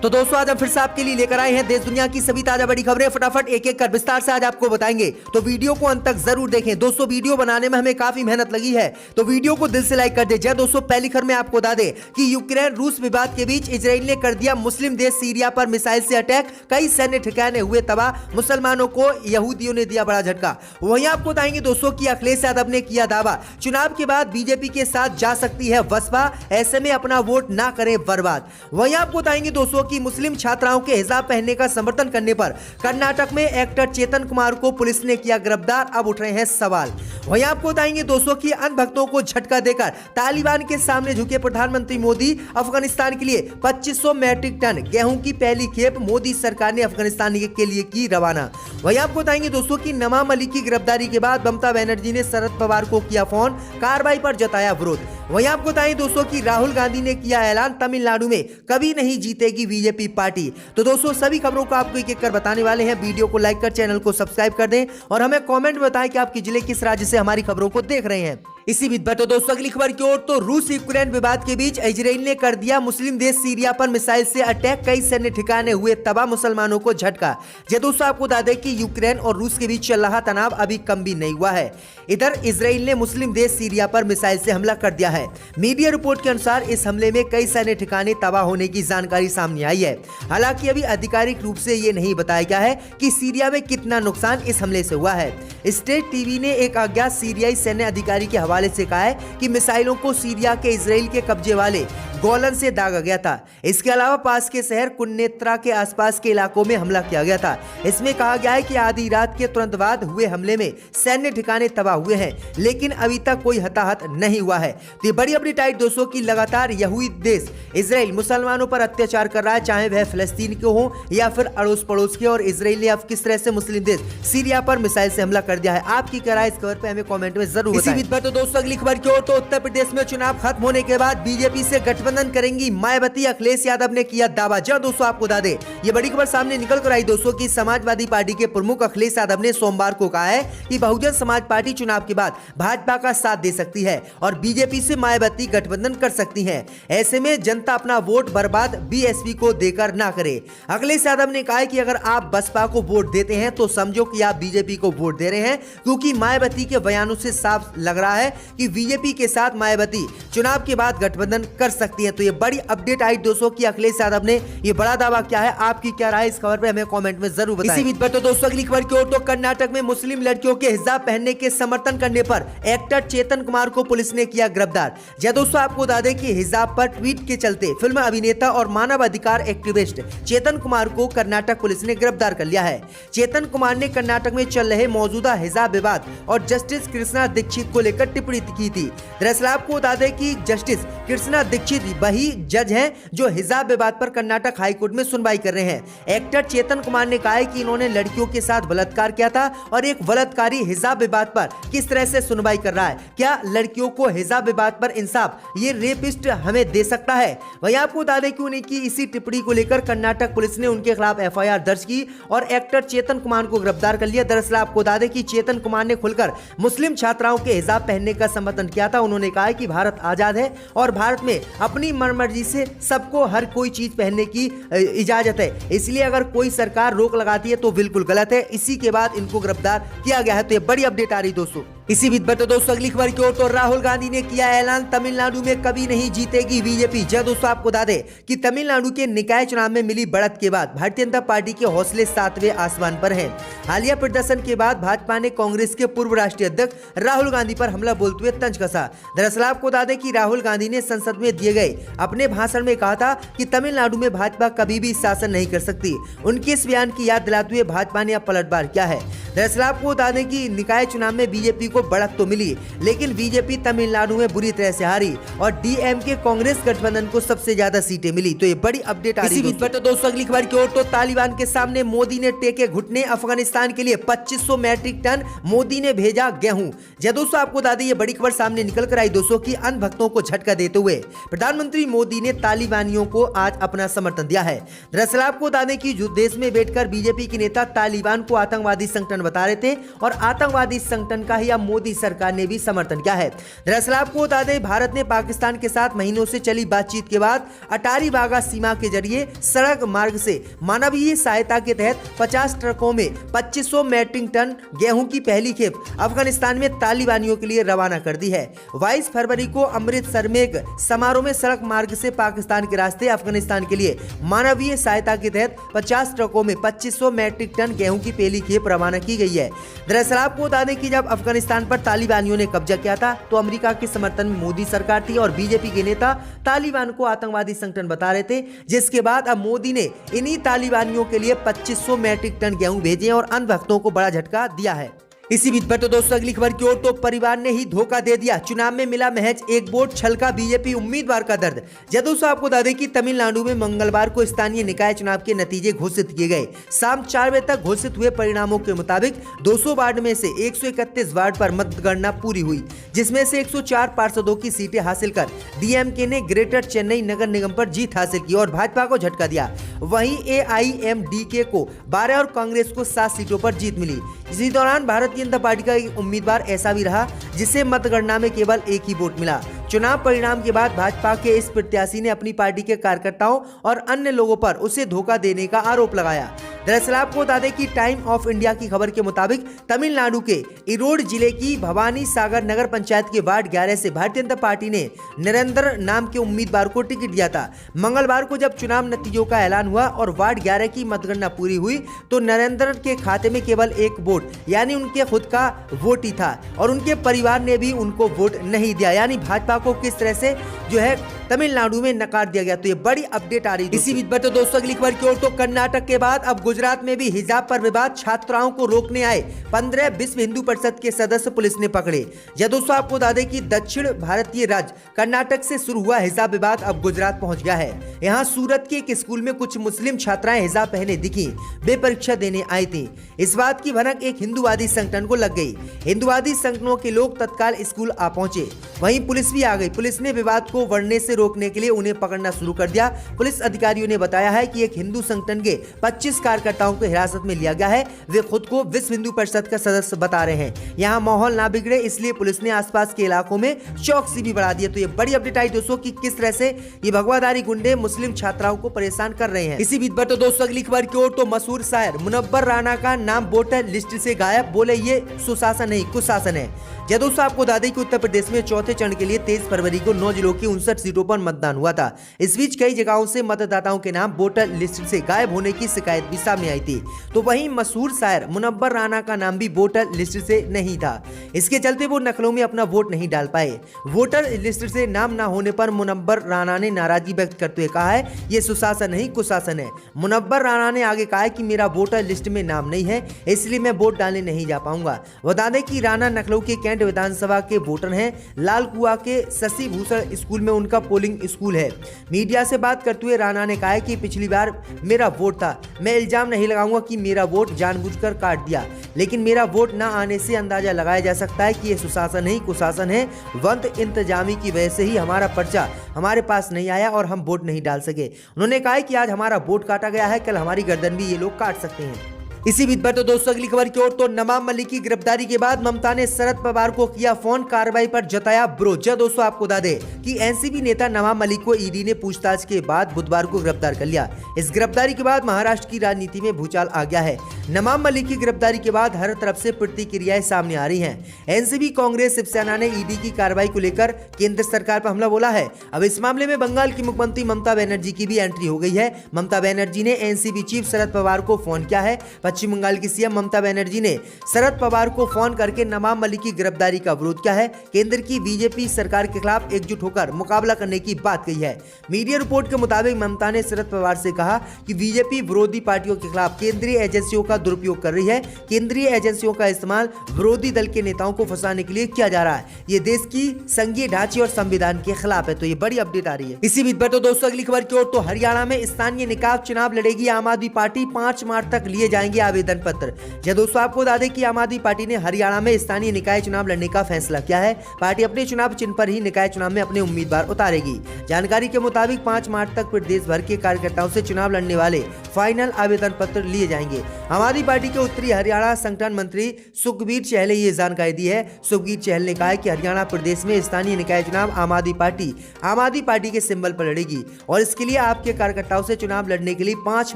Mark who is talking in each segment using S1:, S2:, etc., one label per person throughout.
S1: तो दोस्तों आज हम फिर से आपके लिए लेकर आए हैं देश दुनिया की सभी ताजा बड़ी खबरें। फटाफट एक एक कर विस्तार से आज आपको बताएंगे, तो वीडियो को अंत तक जरूर देखें। दोस्तों वीडियो बनाने में हमें काफी मेहनत लगी है, तो वीडियो को दिल से लाइक कर दीजिए। दोस्तों पहली खबर में आपको बता दें कि यूक्रेन रूस विवाद के बीच इजराइल ने कर दिया मुस्लिम देश सीरिया पर मिसाइल से अटैक, कई सैन्य ठिकाने हुए तबाह, मुसलमानों को यहूदियों ने दिया बड़ा झटका। वहीं आपको बताएंगे दोस्तों की अखिलेश यादव ने किया दावा, चुनाव के बाद बीजेपी के साथ जा सकती है बसपा, ऐसे में अपना वोट ना करें बर्बाद। वहीं आपको बताएंगे दोस्तों की मुस्लिम छात्राओं के हिजाब पहनने का समर्थन करने पर कर्नाटक में एक्टर चेतन कुमार को पुलिस ने किया गिरफ्तार, अब उठ रहे हैं सवाल। वहीं आपको बताएंगे दोस्तों की अन्य भक्तों को झटका देकर तालिबान के सामने झुके प्रधानमंत्री मोदी, अफगानिस्तान के लिए 2500 मैट्रिक टन गेहूं की पहली खेप मोदी सरकार ने अफगानिस्तान के लिए की रवाना। वहीं आपको बताएंगे दोस्तों की नमा मलिक की गिरफ्तारी के बाद ममता बनर्जी ने शरद पवार को किया फोन, कार्रवाई पर जताया विरोध। वहीं आपको बताएं दोस्तों की राहुल गांधी ने किया ऐलान, तमिलनाडु में कभी नहीं जीतेगी बीजेपी पार्टी। तो दोस्तों सभी खबरों को आपको एक एक कर बताने वाले हैं। वीडियो को लाइक कर चैनल को सब्सक्राइब कर दें और हमें कमेंट में बताएं कि आपके जिले किस राज्य से हमारी खबरों को देख रहे हैं। इसी बीच बढ़ते दोस्तों अगली खबर की ओर, तो रूस यूक्रेन विवाद के बीच इजराइल ने कर दिया मुस्लिम देश सीरिया पर मिसाइल से अटैक, कई सैन्य ठिकाने हुए तबाह, मुसलमानों को झटका। दोस्तों आपको बता दें कि यूक्रेन और रूस के बीच चल रहा तनाव अभी कम भी नहीं हुआ है। इधर इजराइल ने मुस्लिम देश सीरिया पर मिसाइल से हमला कर दिया है। मीडिया रिपोर्ट के अनुसार इस हमले में कई सैन्य ठिकाने तबाह होने की जानकारी सामने आई है। हालांकि अभी आधिकारिक रूप से ये नहीं बताया गया है कि सीरिया में कितना नुकसान इस हमले से हुआ है। स्टेट टीवी ने एक अज्ञात सीरियाई सैन्य अधिकारी के हवाले से कहा है कि मिसाइलों को सीरिया के इजराइल के कब्जे वाले गोलन से दागा गया था। इसके अलावा पास के शहर कुन्नेत्रा के आसपास के इलाकों में हमला किया गया था। इसमें कहा गया है कि आधी रात के तुरंत बाद हुए हमले में सैन्य ठिकाने तबाह हुए हैं, लेकिन अभी तक कोई हताहत नहीं हुआ है। तो ये बड़ी अपनी टाइट दोस्तों की लगातार यहूदी देश इजराइल मुसलमानों पर अत्याचार कर रहा है, चाहे वह फिलिस्तीन के हो या फिर अड़ोस पड़ोस के। और इजराइल ने अब किस तरह से मुस्लिम देश सीरिया पर मिसाइल से हमला कर दिया है, आपकी क्या राय इस खबर पे हमें कमेंट में जरूर बताएं। इसी बीच पर तो दोस्तों अगली खबर की ओर, तो उत्तर प्रदेश में चुनाव खत्म होने के बाद बीजेपी से गठबंधन करेंगी मायावती, अखिलेश यादव ने किया दावा। दोस्तों आपको बता दें ये बड़ी खबर सामने निकल कर आई दोस्तों की समाजवादी पार्टी के प्रमुख अखिलेश यादव ने सोमवार को कहा है कि बहुजन समाज पार्टी चुनाव के बाद भाजपा का साथ दे सकती है और बीजेपी से मायावती गठबंधन कर सकती है। ऐसे में जनता अपना वोट बर्बाद बीएसपी को देकर ना करे। अखिलेश यादव ने कहा है कि अगर आप बसपा को वोट देते हैं तो समझो कि आप बीजेपी को वोट दे रहे हैं, क्योंकि मायावती के बयानों से साफ लग रहा है कि बीजेपी के साथ मायावती चुनाव के बाद गठबंधन कर सकती है। तो ये बड़ी अपडेट आई दोस्तों कि अखिलेश यादव ने ये बड़ा दावा किया है, आपकी क्या राय इस खबर पे हमें कमेंट में जरूर बताएं। इसी बीच पर तो दोस्तों अगली खबर की ओर, तो कर्नाटक में मुस्लिम लड़कियों के हिजाब पहनने के समर्थन करने पर एक्टर चेतन कुमार को पुलिस ने किया गिरफ्तार। दोस्तों आपको बता दें कि हिजाब पर ट्वीट के चलते फिल्म अभिनेता और मानव अधिकार एक्टिविस्ट चेतन कुमार को कर्नाटक पुलिस ने गिरफ्तार कर लिया है। चेतन कुमार ने कर्नाटक में चल रहे मौजूदा हिजाब विवाद और जस्टिस कृष्णा दीक्षित को लेकर टिप्पणी की थी। दरअसल आपको बता दें कि जस्टिस कृष्णा दीक्षित वही जज हैं जो हिजाब विवाद पर कर्नाटक हाईकोर्ट में सुनवाई कर रहे हैं। एक्टर चेतन कुमार ने कहा है कि इन्होंने लड़कियों के साथ बलात्कार किया था और एक बलात्कारी हिजाब विवाद पर किस तरह से सुनवाई कर रहा है। क्या लड़कियों को हिजाब विवाद पर इंसाफ ये रेपिस्ट हमें दे सकता है। वहीं आपको बता दें कि उनकी इसी टिप्पणी को लेकर कर्नाटक पुलिस ने उनके खिलाफ एफआईआर दर्ज की और एक्टर चेतन कुमार को गिरफ्तार कर लिया। दरअसल आपको बता दें कि चेतन कुमार ने खुलकर मुस्लिम छात्राओं के हिजाब पहनने का समर्थन किया था। उन्होंने कहा कि भारत आजाद है और भारत में अपनी मनमर्जी से सबको हर कोई चीज पहनने की इजाजत है, इसलिए अगर कोई सरकार रोक लगाती है तो बिल्कुल गलत है। इसी के बाद इनको गिरफ्तार किया गया है। तो ये बड़ी अपडेट आ रही दोस्तों। इसी बीच पर तो दोस्तों अगली खबर की ओर, तो राहुल गांधी ने किया ऐलान, तमिलनाडु में कभी नहीं जीतेगी बीजेपी। दोस्तों आपको बता दें कि तमिलनाडु के निकाय चुनाव में मिली बढ़त के बाद भारतीय जनता पार्टी के हौसले 7वें आसमान पर हैं। हालिया प्रदर्शन के बाद भाजपा ने कांग्रेस के पूर्व राष्ट्रीय अध्यक्ष राहुल गांधी पर हमला बोलते हुए तंज कसा। दरअसल आपको बता दें कि राहुल गांधी ने संसद में दिए गए अपने भाषण में कहा था कि तमिलनाडु में भाजपा कभी भी शासन नहीं कर सकती। उनके इस बयान की याद दिलाते हुए भाजपा ने अब पलटवार किया है। दरअसल आपको बता दें कि निकाय चुनाव में बीजेपी को बढ़त तो मिली, लेकिन बीजेपी तमिलनाडु में बुरी तरह से हारी और डीएमके कांग्रेस गठबंधन को सबसे ज्यादा सीटें मिली। तो ये बड़ी अपडेट आ रही है। तो दोस्तों अगली खबर की ओर, तो तालिबान के सामने मोदी ने टेके घुटने, अफगानिस्तान के लिए 2500 मैट्रिक टन मोदी ने भेजा गेहूं। दोस्तों आपको बता दें ये बड़ी खबर सामने निकल कर आई दोस्तों की अन्य भक्तों को झटका देते हुए प्रधानमंत्री मोदी ने तालिबानियों को आज अपना समर्थन दिया है। दरअसल आपको बता दें कि जो देश में बैठकर बीजेपी के नेता तालिबान को आतंकवादी संगठन संगठन बता रहे थे और आतंकवादी संगठन का ही अब मोदी सरकार ने भी समर्थन किया है। दरअसल आपको बता दें, भारत ने पाकिस्तान के साथ महीनों से चली बातचीत के बाद अटारी वाघा सीमा के जरिए सड़क मार्ग से मानवीय सहायता के तहत 50 ट्रकों में 2500 मैट्रिक टन गेहूं की पहली खेप अफगानिस्तान में तालिबानियों के लिए रवाना कर दी है। 22 फरवरी को अमृतसर में एक समारोह में सड़क मार्ग से पाकिस्तान के रास्ते अफगानिस्तान के लिए मानवीय सहायता के तहत 50 ट्रकों में 2500 मैट्रिक टन गेहूं की पहली खेप रवाना की गई है। दरअसल आपको बता दें कि जब अफगानिस्तान पर तालिबानियों ने कब्जा किया था तो अमेरिका के समर्थन में मोदी सरकार थी और बीजेपी के नेता तालिबान को आतंकवादी संगठन बता रहे थे, जिसके बाद अब मोदी ने इन्हीं तालिबानियों के लिए 2500 मैट्रिक टन गेहूं भेजे और अंधभक्तों को बड़ा झटका दिया है। इसी बीच पर तो दोस्तों अगली खबर की ओर, तो परिवार ने ही धोखा दे दिया, चुनाव में मिला महज एक वोट, छलका बीजेपी उम्मीदवार का दर्द। जब दोस्तों आपको बता दें कि तमिलनाडु में मंगलवार को स्थानीय निकाय चुनाव के नतीजे घोषित किए गए। शाम 4 बजे तक घोषित हुए परिणामों के मुताबिक 200 वार्ड में से 131 वार्ड पर मतगणना पूरी हुई, जिसमें से 104 पार्षदों की सीटें हासिल कर डीएमके ने ग्रेटर चेन्नई नगर निगम पर जीत हासिल की और भाजपा को झटका दिया। वहीं एआईएमडीके को 12 और कांग्रेस को 7 सीटों पर जीत मिली। इसी दौरान भारतीय जनता पार्टी का एक उम्मीदवार ऐसा भी रहा जिसे मतगणना में केवल एक ही वोट मिला। चुनाव परिणाम के बाद भाजपा के इस प्रत्याशी ने अपनी पार्टी के कार्यकर्ताओं और अन्य लोगों पर उसे धोखा देने का आरोप लगाया। दरअसल आपको बता दें कि टाइम ऑफ इंडिया की खबर के मुताबिक तमिलनाडु के इरोड जिले की भवानी सागर नगर पंचायत के वार्ड 11 से भारतीय जनता पार्टी ने नरेंद्र नाम के उम्मीदवार को टिकट दिया था। मंगलवार को जब चुनाव नतीजों का ऐलान हुआ और वार्ड 11 की मतगणना पूरी हुई तो नरेंद्र के खाते में केवल एक वोट यानी उनके खुद का वोट ही था और उनके परिवार ने भी उनको वोट नहीं दिया, यानी भाजपा को किस तरह से जो है तमिलनाडु में नकार दिया गया। तो ये बड़ी अपडेट आ रही है। इसी बीच पर तो दोस्तों अगली खबर की ओर, तो कर्नाटक के बाद अब गुजरात में भी हिजाब पर विवाद, छात्राओं को रोकने आए 15 विश्व हिंदू परिषद के सदस्य पुलिस ने पकड़े। यह दोस्तों आपको बता दें कि दक्षिण भारतीय राज्य कर्नाटक से शुरू हुआ हिजाब विवाद अब गुजरात पहुंच गया है। यहाँ सूरत के एक स्कूल में कुछ मुस्लिम छात्राएं हिजाब पहने दिखी, वे परीक्षा देने आई थी। इस बात की भनक एक हिंदूवादी संगठन को लग गई। हिंदूवादी संगठनों के लोग तत्काल स्कूल आ पहुंचे, वहीं पुलिस भी आ गई। पुलिस ने विवाद को बढ़ने से रोकने के लिए उन्हें पकड़ना शुरू कर दिया। पुलिस अधिकारियों ने बताया है कि एक हिंदू संगठन के 25 कार्यकर्ताओं को हिरासत में लिया गया है। वे खुद को विश्व हिंदू परिषद का सदस्य बता रहे हैं। यहाँ माहौल ना बिगड़े इसलिए पुलिस ने आसपास के इलाकों में चौकसी भी बढ़ा दी है। तो ये बड़ी अपडेट आई दोस्तों कि किस तरह से ये भगवाधारी गुंडे मुस्लिम छात्राओं को परेशान कर रहे हैं। इसी बीच पर तो दोस्तों अगली खबर की ओर, तो मशहूर शायर मुनव्वर राना का नाम वोटर लिस्ट से गायब, बोले ये सुशासन नहीं कुशासन है। यह दोस्तों आपको बता दें कि उत्तर प्रदेश में चौथे चरण के लिए 23 फरवरी को 9 जिलों की 59 सीटों पर मतदान हुआ था। इस बीच कई जगहों से मतदाताओं के नाम वोटर लिस्ट से गायब होने की शिकायत भी सामने आई थी। तो वहीं मशहूर शायर मुनव्वर राना का नाम भी वोटर लिस्ट से नहीं था। इसके चलते वो नकलों में अपना वोट नहीं डाल पाए। वोटर लिस्ट से नाम न होने पर मुनव्वर राना ने नाराजगी व्यक्त करते हुए कहा है ये सुशासन नहीं कुशासन है। मुनव्वर राना ने आगे कहा है कि मेरा वोटर लिस्ट में नाम नहीं है इसलिए मैं वोट डालने नहीं जा पाऊंगा। बता दें कि राना नकलऊ के कैंट विधानसभा के वोटर हैं। लाल कुआ के शशि भूषण स्कूल में उनका पोलिंग स्कूल है। मीडिया से बात करते हुए राणा ने कहा कि पिछली बार मेरा वोट था, मैं इल्जाम नहीं लगाऊंगा कि मेरा वोट जानबूझकर काट दिया, लेकिन मेरा वोट न आने से अंदाजा लगाया जा सकता है कि ये सुशासन नहीं कुशासन है। वंत इंतजामी की वजह से ही हमारा पर्चा हमारे पास नहीं आया और हम वोट नहीं डाल सके। उन्होंने कहा कि आज हमारा वोट काटा गया है, कल हमारी गर्दन भी ये लोग काट सकते हैं। इसी बीच पर तो दोस्तों अगली खबर की ओर, तो नवाब मलिक की गिरफ्तारी के बाद ममता ने शरद पवार को किया फोन, कार्रवाई पर जताया विरोध। दोस्तों आपको बता दें कि एनसीपी नेता नवाब मलिक को ईडी ने पूछताछ के बाद बुधवार को गिरफ्तार कर लिया। इस गिरफ्तारी के बाद महाराष्ट्र की राजनीति में भूचाल आ गया है। नवाब मलिक की गिरफ्तारी के बाद हर तरफ से प्रतिक्रियाएं सामने आ रही हैं। एनसीपी, कांग्रेस, शिवसेना ने ईडी की कार्रवाई को लेकर केंद्र सरकार पर हमला बोला है। अब इस मामले में बंगाल की मुख्यमंत्री ममता बनर्जी की भी एंट्री हो गई है। ममता बनर्जी ने एनसीपी चीफ शरद पवार को फोन किया है। पश्चिम बंगाल की सीएम ममता बनर्जी ने शरद पवार को फोन करके नवाब मलिक की गिरफ्तारी का विरोध किया है। केंद्र की बीजेपी सरकार के खिलाफ एकजुट होकर मुकाबला करने की बात कही है। मीडिया रिपोर्ट के मुताबिक ममता ने शरद पवार से कहा कि बीजेपी विरोधी पार्टियों के खिलाफ केंद्रीय एजेंसियों का दुरुपयोग कर रही है। केंद्रीय एजेंसियों का इस्तेमाल विरोधी दल के नेताओं को फंसाने के लिए किया जा रहा है। ये देश की संघीय ढांचे और संविधान के खिलाफ है। तो ये बड़ी अपडेट आ रही है। इसी बीच पर तो दोस्तों अगली खबर की ओर, तो हरियाणा में स्थानीय निकाय चुनाव लड़ेगी आम आदमी पार्टी। 5 मार्च तक लिए जाएंगे ये आवेदन पत्र। जी दोस्तों, आपको बता दें कि आम आदमी पार्टी ने हरियाणा में स्थानीय निकाय चुनाव लड़ने का फैसला किया है। पार्टी अपने चुनाव चिन्ह पर ही निकाय चुनाव में अपने उम्मीदवार उतारेगी। जानकारी के मुताबिक 5 मार्च तक प्रदेश भर के कार्यकर्ताओं से चुनाव लड़ने वाले फाइनल आवेदन पत्र लिए जाएंगे। आम आदमी पार्टी के उत्तरी हरियाणा संगठन मंत्री सुखबीर चहल ने ये जानकारी दी है। सुखबीर चहल ने कहा है कि हरियाणा प्रदेश में स्थानीय निकाय चुनाव आम आदमी पार्टी के सिंबल पर लड़ेगी और इसके लिए आपके कार्यकर्ताओं से चुनाव लड़ने के लिए 5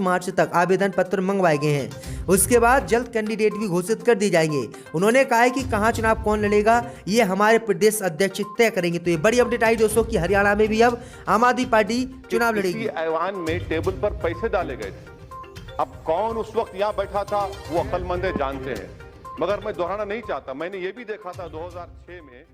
S1: मार्च तक आवेदन पत्र मंगवाए गए हैं। उसके बाद जल्द कैंडिडेट भी घोषित कर दिए जाएंगे। उन्होंने कहा है कि कहां चुनाव कौन लड़ेगा ये हमारे प्रदेश अध्यक्ष तय करेंगे। तो ये बड़ी अपडेट आई दोस्तों कि हरियाणा में भी अब आम आदमी पार्टी चुनाव लड़ेगी।
S2: ऐवान में टेबल पर पैसे डाले गए थे। अब कौन उस वक्त यहाँ बैठा था वो अक्लमंद जानते हैं, मगर मैं दोहराना नहीं चाहता। मैंने ये भी देखा था 2006 में